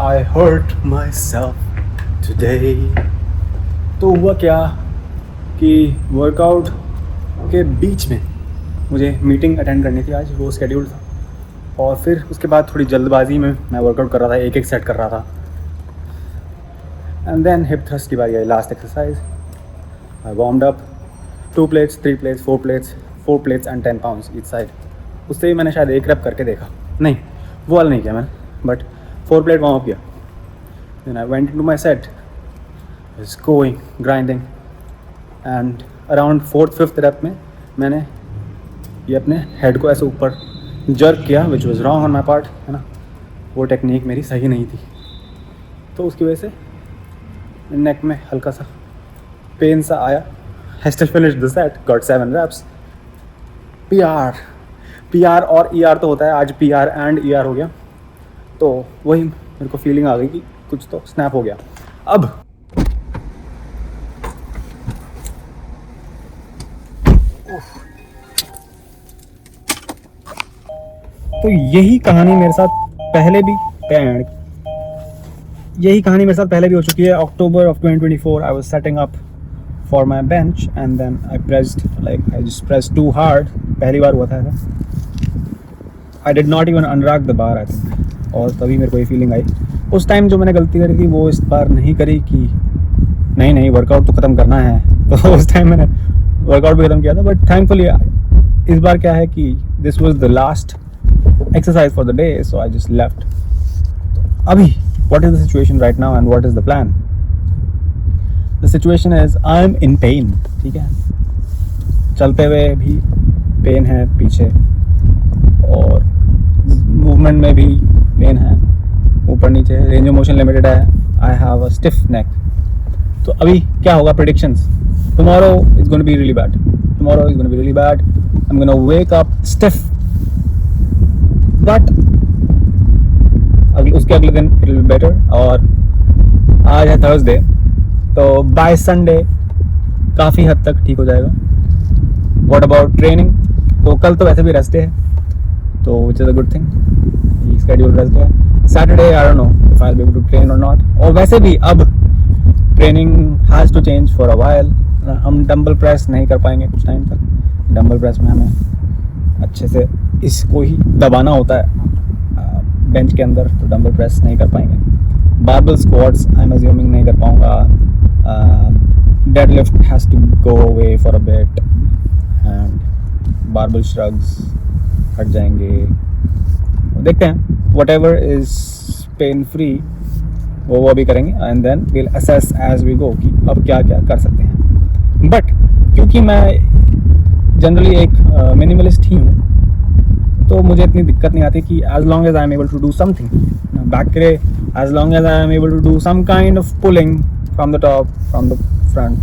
I hurt myself today. तो हुआ क्या कि वर्कआउट के बीच में मुझे मीटिंग अटेंड करनी थी आज, वो स्केड्यूल था, और फिर उसके बाद थोड़ी जल्दबाजी में मैं वर्कआउट कर रहा था, एक एक सेट कर रहा था. एंड देन हिप थ्रस्ट की बारी आई, last exercise. I warmed up 2 plates, 3 plates, 4 plates, 4 plates and 10 pounds each side. उससे ही मैंने शायद एक रैप करके देखा, नहीं वो वाला नहीं किया मैंने, बट 4 plate वार्म अप किया. Then I went into my set, was going grinding, and around 4th-5th rep में मैंने ये अपने हेड को ऐसे ऊपर जर्क किया, which was wrong on my part, है ना. वो टेक्निक मेरी सही नहीं थी, तो उसकी वजह से नेक में हल्का सा पेन सा आया. I still finished the set, got 7 reps. PR और ER तो होता है, आज PR and ER हो गया, तो वही मेरे को फीलिंग आ गई कि कुछ तो स्नैप हो गया. अब तो यही कहानी मेरे साथ पहले भी हो चुकी है. October of 2024 I was setting up for my bench and then I just pressed too hard. पहली बार हुआ था ऐसा. I did not even unrack the bar I think, और तभी मेरे को ये फीलिंग आई. उस टाइम जो मैंने गलती करी थी वो इस बार नहीं करी कि नहीं वर्कआउट तो ख़त्म करना है, तो उस टाइम मैंने वर्कआउट भी ख़त्म किया था. बट थैंकफुली इस बार क्या है कि this was the last exercise for the day, so I just left. अभी what is the situation right now and what is the plan? The situation is I am in pain. ठीक है, चलते हुए भी पेन है पीछे, और movement में भी पेन है ऊपर नीचे, रेंज ऑफ मोशन लिमिटेड है. I have a stiff neck. तो अभी क्या होगा, predictions. Tomorrow is going to be really bad. I am going to wake up stiff, but उसके अगले दिन इट विल बी बेटर. और आज है थर्सडे, तो बाय संडे काफ़ी हद तक ठीक हो जाएगा. What about training? तो कल तो वैसे भी रेस्ट डे है, तो which is a good thing. Schedule rest day है. Saturday I don't know if I will be able to train और नॉट. और वैसे भी अब training has to change for a while. हम डंबल प्रेस नहीं कर पाएंगे कुछ टाइम तक. डंबल प्रेस में हमें अच्छे से इसको ही दबाना होता है बेंच के अंदर, तो डंबल प्रेस नहीं कर पाएंगे. Barbell squats I am assuming नहीं कर पाऊँगा. Deadlift has to go away for a bit, and barbell shrugs हट जाएंगे. देखते हैं, whatever is pain free वो अभी करेंगे, and then we'll assess as we go कि अब क्या क्या कर सकते हैं. But क्योंकि मैं जनरली एक मिनिमलिस्ट ही हूँ, तो मुझे इतनी दिक्कत नहीं आती कि as long as I am able to do something back करे, as long as I am able to do some kind of pulling from the top, from the front,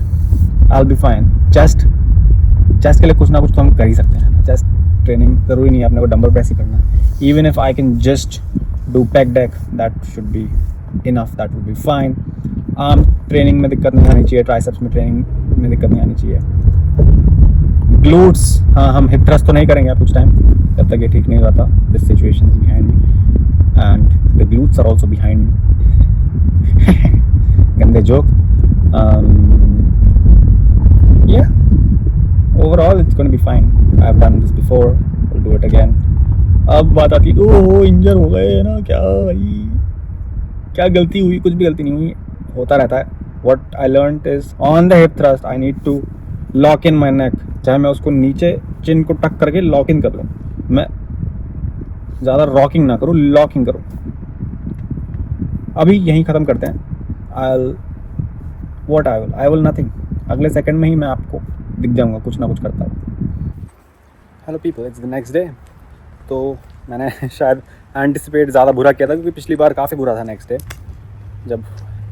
I'll be fine. Chest के लिए कुछ ना कुछ तो हम कर ही सकते हैं. चेस्ट ट्रेनिंग ज़रूरी नहीं है अपने को डंबल प्रेस ही करना है. Even if I can just do pack deck, that should be enough, that will be fine. Arm training में दिक्कत नहीं आनी चाहिए, ट्राइसेप्स में ट्रेनिंग में दिक्कत नहीं आनी चाहिए. ग्लूट्स, हाँ, हम हिप थ्रस्ट तो नहीं करेंगे कुछ टाइम, जब तक ये ठीक नहीं रहता. This situation is behind me and the glutes are also behind me. गंदे joke. Yeah, overall it's going to be fine. I've done this before, I'll do it again. अब बात आती है ओह इंजर हो गए ना, क्या भाई, क्या गलती हुई? कुछ भी गलती नहीं हुई, होता रहता है. What I learned is on the hip thrust I need to lock in my neck. चाहे मैं उसको नीचे चिन को टक करके लॉक इन कर लूँ, मैं ज़्यादा रॉकिंग ना करूँ, लॉकिंग करूँ. अभी यहीं ख़त्म करते हैं. I will nothing. अगले सेकंड में ही मैं आपको दिख जाऊंगा कुछ ना कुछ करता हूँ. Hello people, it's the next day. तो मैंने शायद एंटिसिपेट ज़्यादा बुरा किया था, क्योंकि पिछली बार काफ़ी बुरा था नेक्स्ट डे जब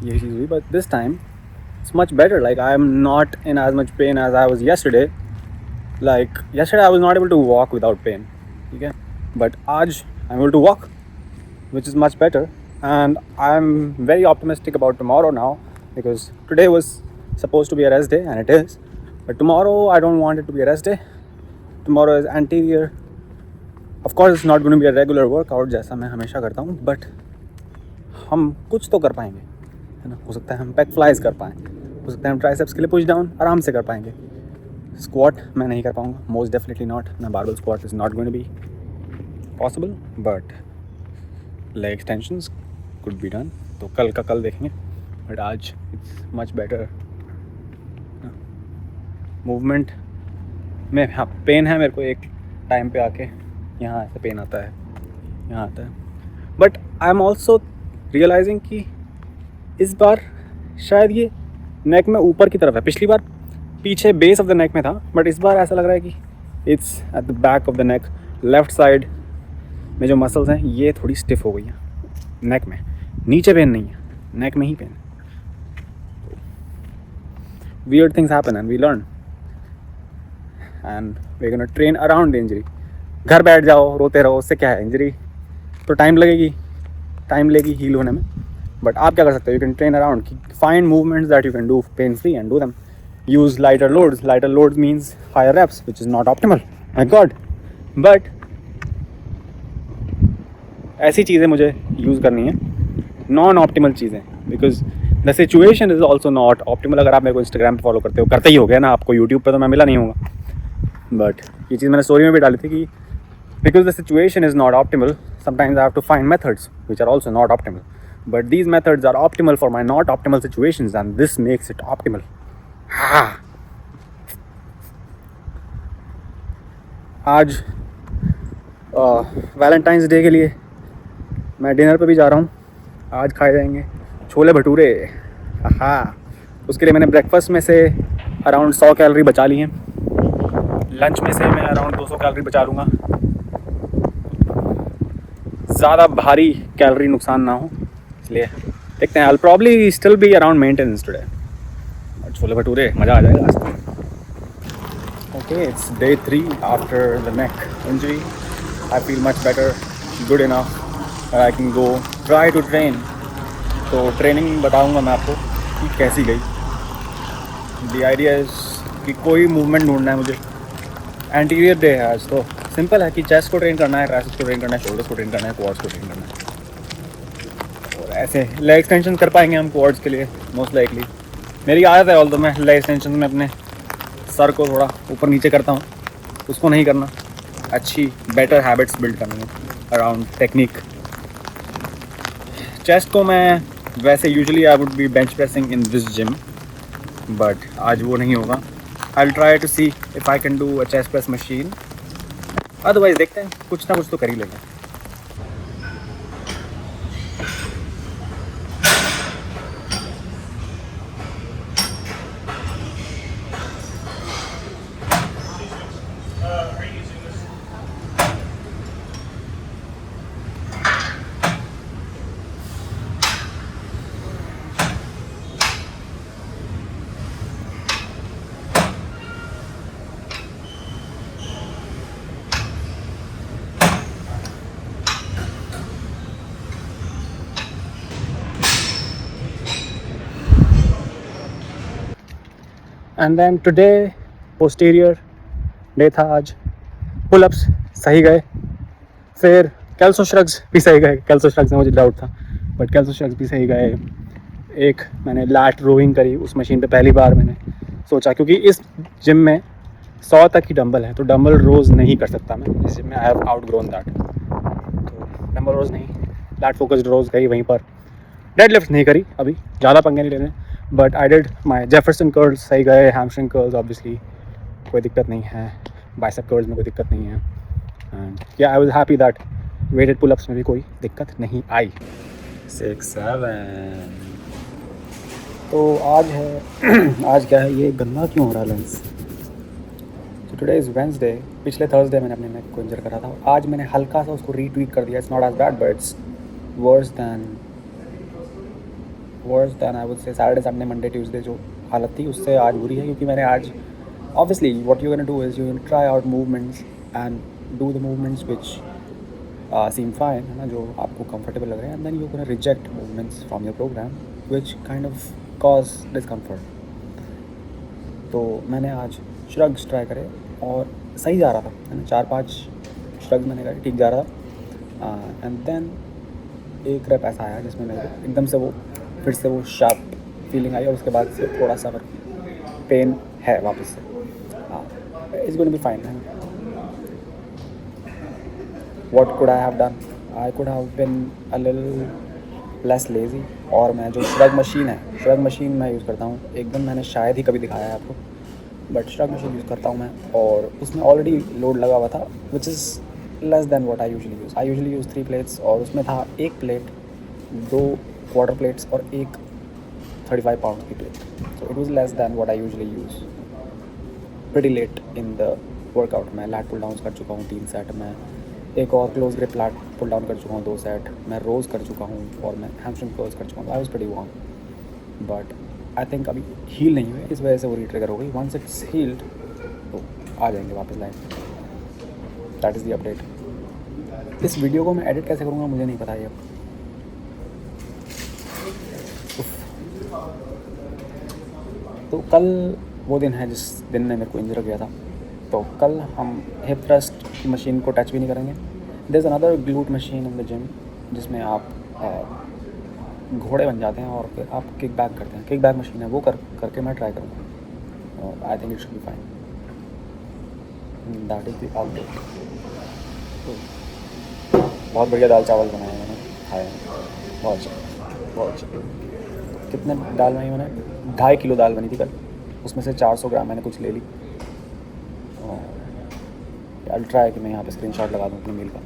ये चीज़ हुई. But this time it's much better. Like I am not in as much pain as I was yesterday. Like yesterday I was not able to walk without pain, ठीक है, बट आज I am able to walk, which is much better. And I am very optimistic about tomorrow now, because today was supposed to be a rest day and it is, but tomorrow I don't want it to be a rest day. Tomorrow is anterior. Of course it's not going to be a regular workout जैसा मैं हमेशा करता हूँ, but हम कुछ तो कर पाएंगे, है ना। हो सकता है हम बैक फ्लाइज कर पाएँ, हो सकता है हम ट्राइसेप्स के लिए पुश डाउन आराम से कर पाएंगे। स्क्वाट मैं नहीं कर पाऊँगा, मोस्ट डेफिनेटली नॉट। ना barbell squat is not going to be possible, but leg extensions could be done. तो कल का कल देखेंगे, बट आज इट्स मच बेटर। मूवमेंट में हाँ पेन है मेरे को, एक टाइम पे आके यहाँ ऐसे पेन आता है, यहाँ आता है। But I am also realising कि इस बार शायद ये नेक में ऊपर की तरफ है। पिछली बार पीछे बेस ऑफ द नेक में था, बट इस बार ऐसा लग रहा है कि it's at the back of the neck. Left side में जो मसल्स हैं ये थोड़ी स्टिफ हो गई हैं नेक में। नीचे पेन नहीं है, नेक में ही pain. Weird things happen and we learn and we gonna train around the injury. घर बैठ जाओ रोते रहो, उससे क्या है, इंजरी तो टाइम लेगी हील होने में। बट आप क्या कर सकते हो, you can train around, find movements that you can do pain free and do them. Use lighter loads means higher reps which is not optimal, my God. But ऐसी चीज़ें मुझे यूज़ करनी है, नॉन ऑप्टिमल चीज़ें, because the situation is also not optimal. अगर आप मेरे को इंस्टाग्राम पे फॉलो करते हो, करते ही हो गया ना, आपको यूट्यूब पे तो मैं मिला नहीं होगा। बट ये चीज़ मैंने स्टोरी में भी डाली थी कि because the situation is not optimal, sometimes I have to find methods which are also not optimal, but these methods are optimal for my not optimal situations and this makes it optimal. आज Valentine's Day के लिए मैं dinner पे भी जा रहा हूँ। आज खाए जाएंगे छोले भटूरे। हाँ, उसके लिए मैंने ब्रेकफास्ट में से अराउंड 100 कैलोरी बचा ली हैं, लंच में से मैं अराउंड 200 कैलोरी बचा लूँगा, ज़्यादा भारी कैलोरी नुकसान ना हो, इसलिए देखते हैं। I will probably still be around maintenance today. Chole bhature मज़ा आ जाएगा आज। Okay, it's day 3 after the neck injury. I feel much better, good enough, I can go try to train. तो ट्रेनिंग बताऊंगा मैं आपको कि कैसी गई। द आइडिया इज़ कि कोई मूवमेंट ढूंढना है मुझे। एंटीरियर डे है आज, तो सिंपल है कि चेस्ट को ट्रेन करना है, ट्राइसेप्स को ट्रेन करना है, शोल्डर्स को ट्रेन करना है, क्वाड्स को ट्रेन करना है। और ऐसे लेग एक्सटेंशन कर पाएंगे हम क्वाड्स के लिए मोस्ट लाइकली। मेरी आदत है, ऑल्दो मैं लेग एक्सटेंशन में अपने सर को थोड़ा ऊपर नीचे करता हूँ, उसको नहीं करना। अच्छी बेटर हैबिट्स बिल्ड करनी है अराउंड टेक्निक। चेस्ट को मैं वैसे usually I would be bench pressing in this gym, but आज वो नहीं होगा। I will try to see if I can do a chest press machine, otherwise देखते हैं, कुछ ना कुछ तो कर ही लेंगे। And then today posterior day था आज। पुलअप्स सही गए, फिर कैल्सो श्रग्स भी सही गए। कैल्सो श्रग्स में मुझे डाउट था, बट कैल्सो श्रग्स भी सही गए। एक मैंने लैट रोइंग करी उस मशीन पे, पहली बार मैंने सोचा, क्योंकि इस जिम में 100 तक ही डंबल है, तो डंबल रोज़ नहीं कर सकता मैं इस जिम में। I have out grown that, तो डंबल रोज़ नहीं, लैट फोकस्ड रोज़ गई वहीं पर। डेड लिफ्ट नहीं करी, अभी ज़्यादा पंगे नहीं लेने, but I did my Jefferson curls सही गए। हैमस्ट्रिंग कर्ल्स ऑब्वियसली कोई दिक्कत नहीं है, बाइसेप कर्ल्स में कोई दिक्कत नहीं है, and yeah I was happy that weighted pullups में भी कोई दिक्कत नहीं आई। 6 7। तो आज है आज क्या है, ये गंदा क्यों हो रहा है लेंस। तो टुडे इज़ वेंसडे। पिछले थर्सडे मैंने अपने नेक को इंजर करा था, आज मैंने हल्का सा उसको रीट्वीक कर दिया। It's not as bad, but it's worse than I would say Saturday Sunday Monday Tuesday जो हालत थी उससे आज बुरी है, क्योंकि मैंने आज obviously what you can do is you can try out movements and do the movements which seem fine, है ना, जो आपको कंफर्टेबल लग रहे हैं, and then you can reject movements from your programme which kind of cause discomfort. तो मैंने आज श्रग्स ट्राई करे और सही जा रहा था, है ना, 4-5 श्रग्स मैंने करे, ठीक जा रहा था। एंड देन एक रैप ऐसा आया जिसमें मेरे को एकदम से वो फिर से वो शार्प फीलिंग आई और उसके बाद से थोड़ा सा पेन है वापस से। हाँ, it's going to be fine. What could I have done? I could have been a little less lazy. और मैं जो श्रग मशीन मैं यूज़ करता हूँ, एकदम मैंने शायद ही कभी दिखाया है आपको, बट श्रग मशीन यूज़ करता हूँ मैं, और उसमें ऑलरेडी लोड लगा हुआ था which is less than what I usually use 3 plates, और उसमें था 1 प्लेट, 2 क्वार्टर प्लेट्स और 1 35 पाउंड की plate. So it was less than what I usually use. Pretty late in the workout मैं लैट पुल डाउन कर चुका हूँ 3 set, मैं एक और close grip lat pull down कर चुका हूँ 2 सेट, मैं रोज़ कर चुका हूँ और मैं हैमस्ट्रिंग कर्ल्स कर चुका हूँ। I was pretty warm, but I think अभी हील नहीं हुई, इस वजह से वो रीट्रिगर हो गई। वंस इट्स हील्ड तो आ जाएंगे वापस line. That is the update. इस वीडियो को मैं एडिट कैसे करूँगा मुझे नहीं पता है अब। तो कल वो दिन है जिस दिन ने मेरे को इंजर किया था, तो कल हम हिप थ्रस्ट की मशीन को टच भी नहीं करेंगे। There is another glute machine in the gym जिसमें आप घोड़े बन जाते हैं और फिर आप किक बैक करते हैं। किक बैक मशीन है, वो करके मैं ट्राई करूँगा और I think it should be fine. That is the update. बहुत बढ़िया दाल चावल बनाए हैं मैंने, खाए हैं, बहुत अच्छा। कितने दाल बनाई मैंने? 2.5 किलो दाल बनी थी कल, उसमें से 400 ग्राम मैंने कुछ ले ली। आई विल ट्राई कि मैं यहाँ पे स्क्रीनशॉट लगा दूँ अपनी मील का।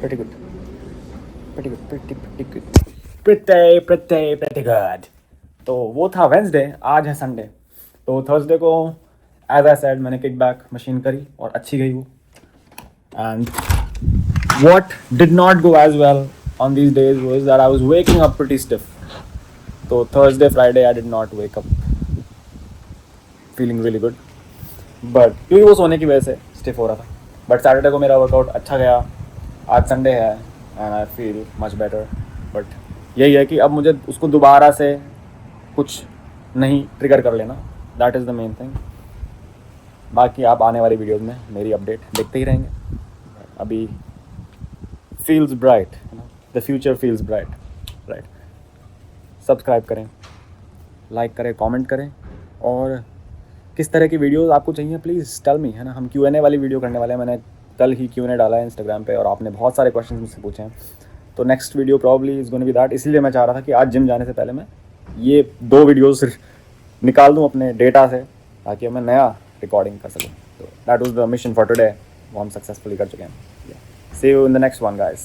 pretty good। तो वो था वेंसडे, आज है संडे। तो थर्सडे को एज आई सेड मैंने किक बैक मशीन करी और अच्छी गई वो। And what did not go as well on these days was that I was waking up pretty stiff. So Thursday, Friday I did not wake up feeling really good. But क्योंकि वो सोने की वजह से स्टिफ हो रहा था। But Saturday को मेरा वर्कआउट अच्छा गया, आज संडे है and I feel much better. But यही है कि अब मुझे उसको दोबारा से कुछ नहीं ट्रिगर कर लेना, that is the main thing. बाकी आप आने वाली वीडियोज़ में मेरी अपडेट देखते ही रहेंगे। अभी feels bright, the future feels bright, right? Subscribe करें, लाइक करें, कमेंट करें, और किस तरह की वीडियोस आपको चाहिए प्लीज़ टेल मी, है ना। हम Q&A वाली वीडियो करने वाले हैं। मैंने कल ही Q&A डाला है इंस्टाग्राम पे और आपने बहुत सारे क्वेश्चन मुझसे पूछे हैं, तो next video probably is going to be that. इसलिए मैं चाह रहा था कि आज जिम जाने से पहले मैं ये 2 वीडियोस निकाल दूँ अपने डेटा से, ताकि मैं नया रिकॉर्डिंग कर सकूँ। तो that was the mission for today, वो हम सक्सेसफुली कर चुके हैं। See you in the next one guys.